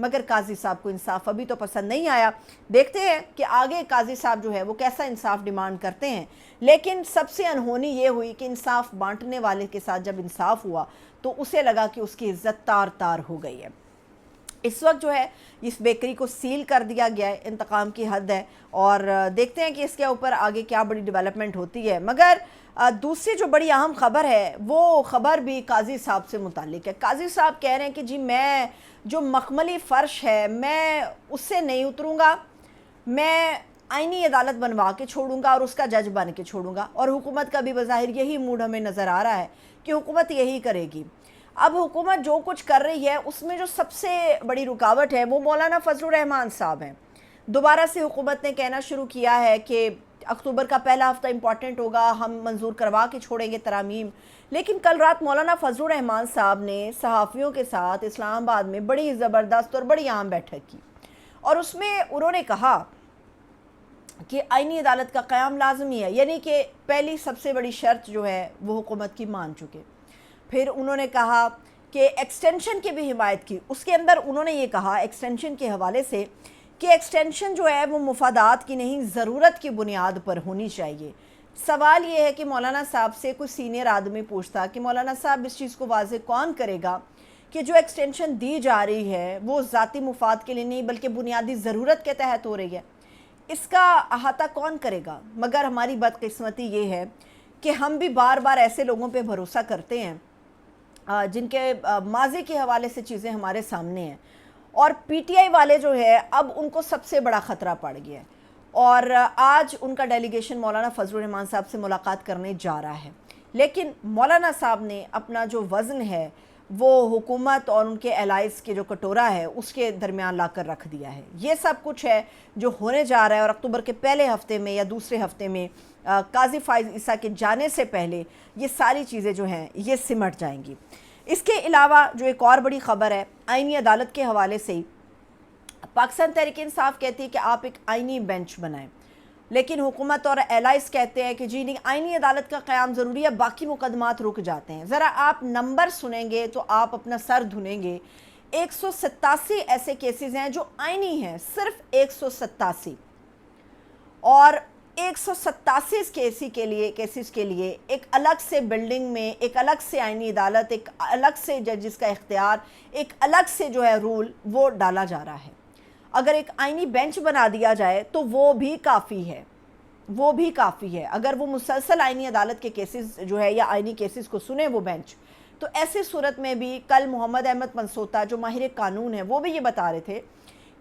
مگر قاضی صاحب کو انصاف ابھی تو پسند نہیں آیا. دیکھتے ہیں کہ آگے قاضی صاحب جو ہے وہ کیسا انصاف ڈیمانڈ کرتے ہیں. لیکن سب سے انہونی یہ ہوئی کہ انصاف بانٹنے والے کے ساتھ جب انصاف ہوا تو اسے لگا کہ اس کی عزت تار تار ہو گئی ہے. اس وقت جو ہے اس بیکری کو سیل کر دیا گیا ہے, انتقام کی حد ہے, اور دیکھتے ہیں کہ اس کے اوپر آگے کیا بڑی ڈیولپمنٹ ہوتی ہے. مگر دوسری جو بڑی اہم خبر ہے وہ خبر بھی قاضی صاحب سے متعلق ہے. قاضی صاحب کہہ رہے ہیں کہ جی میں جو مخملی فرش ہے میں اس سے نہیں اتروں گا, میں آئینی عدالت بنوا کے چھوڑوں گا اور اس کا جج بن کے چھوڑوں گا. اور حکومت کا بھی بظاہر یہی موڈ ہمیں نظر آ رہا ہے کہ حکومت یہی کرے گی. اب حکومت جو کچھ کر رہی ہے اس میں جو سب سے بڑی رکاوٹ ہے وہ مولانا فضل الرحمان صاحب ہیں. دوبارہ سے حکومت نے کہنا شروع کیا ہے کہ اکتوبر کا پہلا ہفتہ امپورٹنٹ ہوگا, ہم منظور کروا کے چھوڑیں گے ترامیم. لیکن کل رات مولانا فضل الرحمان صاحب نے صحافیوں کے ساتھ اسلام آباد میں بڑی زبردست اور بڑی اہم بیٹھک کی, اور اس میں انہوں نے کہا کہ آئینی عدالت کا قیام لازمی ہے, یعنی کہ پہلی سب سے بڑی شرط جو ہے وہ حکومت کی مان چکے. پھر انہوں نے کہا کہ ایکسٹینشن کی بھی حمایت کی. اس کے اندر انہوں نے یہ کہا ایکسٹینشن کے حوالے سے کہ ایکسٹینشن جو ہے وہ مفادات کی نہیں ضرورت کی بنیاد پر ہونی چاہیے. سوال یہ ہے کہ مولانا صاحب سے کوئی سینئر آدمی پوچھتا کہ مولانا صاحب اس چیز کو واضح کون کرے گا کہ جو ایکسٹینشن دی جا رہی ہے وہ ذاتی مفاد کے لیے نہیں بلکہ بنیادی ضرورت کے تحت ہو رہی ہے, اس کا احاطہ کون کرے گا. مگر ہماری بدقسمتی یہ ہے کہ ہم بھی بار بار ایسے لوگوں پہ بھروسہ کرتے ہیں جن کے ماضی کے حوالے سے چیزیں ہمارے سامنے ہیں, اور پی ٹی آئی والے جو ہے اب ان کو سب سے بڑا خطرہ پڑ گیا ہے. اور آج ان کا ڈیلیگیشن مولانا فضل الرحمان صاحب سے ملاقات کرنے جا رہا ہے, لیکن مولانا صاحب نے اپنا جو وزن ہے وہ حکومت اور ان کے الائز کے جو کٹورا ہے اس کے درمیان لا کر رکھ دیا ہے. یہ سب کچھ ہے جو ہونے جا رہا ہے, اور اکتوبر کے پہلے ہفتے میں یا دوسرے ہفتے میں قاضی فائز عیسیٰ کے جانے سے پہلے یہ ساری چیزیں جو ہیں یہ سمٹ جائیں گی. اس کے علاوہ جو ایک اور بڑی خبر ہے آئینی عدالت کے حوالے سے ہی, پاکستان تحریک انصاف کہتی ہے کہ آپ ایک آئینی بینچ بنائیں, لیکن حکومت اور الائز کہتے ہیں کہ جی نہیں, آئینی عدالت کا قیام ضروری ہے, باقی مقدمات رک جاتے ہیں. ذرا آپ نمبر سنیں گے تو آپ اپنا سر دھنیں گے. 187 ایسے کیسز ہیں جو آئینی ہیں, صرف 187, اور 187 کیسز کے لیے ایک الگ سے بلڈنگ میں ایک الگ سے آئینی عدالت, ایک الگ سے ججز کا اختیار, ایک الگ سے جو ہے رول وہ ڈالا جا رہا ہے. اگر ایک آئینی بینچ بنا دیا جائے تو وہ بھی کافی ہے, وہ بھی کافی ہے. اگر وہ مسلسل آئینی عدالت کے کیسز جو ہے یا آئینی کیسز کو سنے وہ بینچ, تو ایسی صورت میں بھی کل محمد احمد منصوتا جو ماہر قانون ہے وہ بھی یہ بتا رہے تھے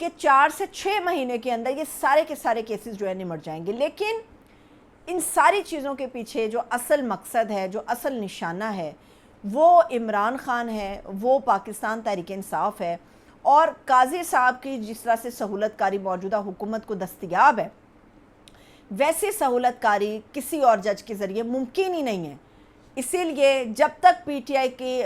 کہ 4 سے 6 مہینے کے اندر یہ سارے کے سارے کیسز جو ہے نمٹ جائیں گے. لیکن ان ساری چیزوں کے پیچھے جو اصل مقصد ہے, جو اصل نشانہ ہے, وہ عمران خان ہے, وہ پاکستان تحریک انصاف ہے, اور قاضی صاحب کی جس طرح سے سہولت کاری موجودہ حکومت کو دستیاب ہے ویسی سہولت کاری کسی اور جج کے ذریعے ممکن ہی نہیں ہے. اسی لیے جب تک پی ٹی آئی کی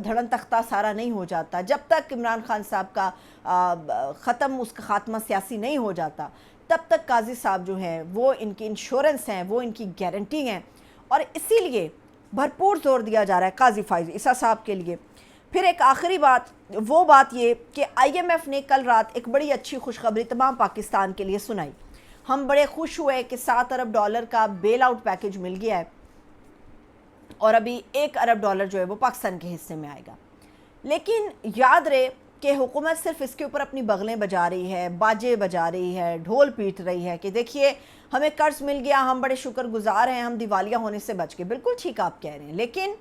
دھڑن تختہ سارا نہیں ہو جاتا, جب تک عمران خان صاحب کا اس کا خاتمہ سیاسی نہیں ہو جاتا, تب تک قاضی صاحب جو ہیں وہ ان کی انشورنس ہیں, وہ ان کی گارنٹی ہیں. اور اسی لیے بھرپور زور دیا جا رہا ہے قاضی فائز عیسیٰ صاحب کے لیے. پھر ایک آخری بات, وہ بات یہ کہ آئی ایم ایف نے کل رات ایک بڑی اچھی خوشخبری تمام پاکستان کے لیے سنائی. ہم بڑے خوش ہوئے کہ $7 ارب کا بیل آؤٹ پیکج مل گیا ہے, اور ابھی $1 ارب جو ہے وہ پاکستان کے حصے میں آئے گا. لیکن یاد رہے کہ حکومت صرف اس کے اوپر اپنی بغلیں بجا رہی ہے, باجے بجا رہی ہے, ڈھول پیٹ رہی ہے کہ دیکھیے ہمیں قرض مل گیا, ہم بڑے شکر گزار ہیں, ہم دیوالیہ ہونے سے بچ گئے. بالکل ٹھیک آپ کہہ رہے ہیں, لیکن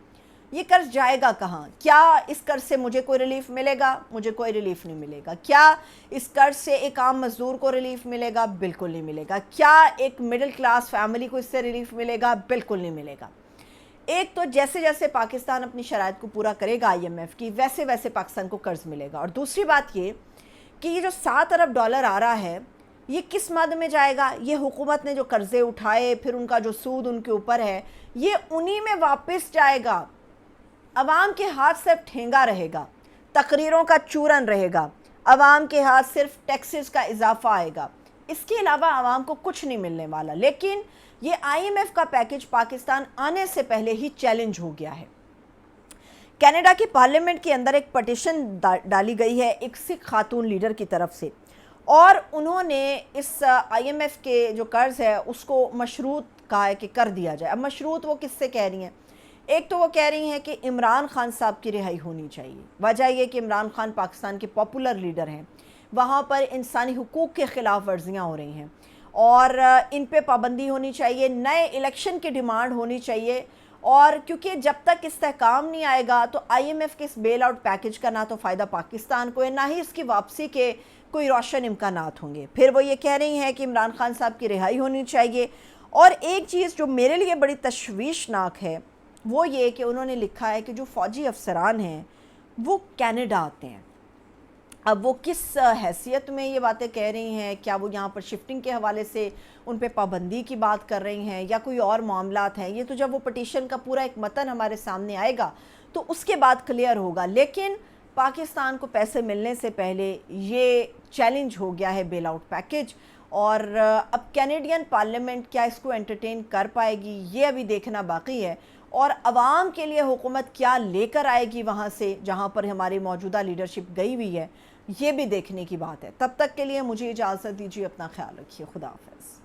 یہ قرض جائے گا کہاں؟ کیا اس قرض سے مجھے کوئی ریلیف ملے گا؟ مجھے کوئی ریلیف نہیں ملے گا. کیا اس قرض سے ایک عام مزدور کو ریلیف ملے گا؟ بالکل نہیں ملے گا. کیا ایک مڈل کلاس فیملی کو اس سے ریلیف ملے گا؟ بالکل نہیں ملے گا. ایک تو جیسے جیسے پاکستان اپنی شرائط کو پورا کرے گا آئی ایم ایف کی, ویسے ویسے پاکستان کو قرض ملے گا. اور دوسری بات یہ کہ یہ جو $7 ارب آ رہا ہے یہ کس مد میں جائے گا؟ یہ حکومت نے جو قرضے اٹھائے پھر ان کا جو سود ان کے اوپر ہے یہ انہی میں واپس جائے گا. عوام کے ہاتھ صرف ٹھینگا رہے گا, تقریروں کا چورن رہے گا, عوام کے ہاتھ صرف ٹیکسز کا اضافہ آئے گا, اس کے علاوہ عوام کو کچھ نہیں ملنے والا. لیکن یہ آئی ایم ایف کا پیکج پاکستان آنے سے پہلے ہی چیلنج ہو گیا ہے کینیڈا کی پارلیمنٹ کے اندر ایک پٹیشن ڈالی گئی ہے ایک سکھ خاتون لیڈر کی طرف سے، اور انہوں نے اس آئی ایم ایف کے جو قرض ہے اس کو مشروط کہا ہے کہ کر دیا جائے۔ اب مشروط وہ کس سے کہہ رہی ہیں؟ ایک تو وہ کہہ رہی ہیں کہ عمران خان صاحب کی رہائی ہونی چاہیے۔ وجہ یہ کہ عمران خان پاکستان کے پاپولر لیڈر ہیں، وہاں پر انسانی حقوق کے خلاف ورزیاں ہو رہی ہیں اور ان پہ پابندی ہونی چاہیے، نئے الیکشن کی ڈیمانڈ ہونی چاہیے، اور کیونکہ جب تک استحکام نہیں آئے گا تو آئی ایم ایف کے اس بیل آؤٹ پیکج کا نہ تو فائدہ پاکستان کو ہے، نہ ہی اس کی واپسی کے کوئی روشن امکانات ہوں گے۔ پھر وہ یہ کہہ رہی ہیں کہ عمران خان صاحب کی رہائی ہونی چاہیے، اور ایک چیز جو میرے لیے بڑی تشویشناک ہے وہ یہ کہ انہوں نے لکھا ہے کہ جو فوجی افسران ہیں وہ کینیڈا آتے ہیں۔ اب وہ کس حیثیت میں یہ باتیں کہہ رہی ہیں؟ کیا وہ یہاں پر شفٹنگ کے حوالے سے ان پہ پابندی کی بات کر رہی ہیں یا کوئی اور معاملات ہیں؟ یہ تو جب وہ پٹیشن کا پورا ایک متن ہمارے سامنے آئے گا تو اس کے بعد کلیئر ہوگا، لیکن پاکستان کو پیسے ملنے سے پہلے یہ چیلنج ہو گیا ہے بیل آؤٹ پیکج، اور اب کینیڈین پارلیمنٹ کیا اس کو انٹرٹین کر پائے گی یہ ابھی دیکھنا باقی ہے، اور عوام کے لیے حکومت کیا لے کر آئے گی وہاں سے جہاں پر ہماری موجودہ لیڈرشپ گئی ہوئی ہے، یہ بھی دیکھنے کی بات ہے۔ تب تک کے لیے مجھے اجازت دیجیے، اپنا خیال رکھیے، خدا حافظ۔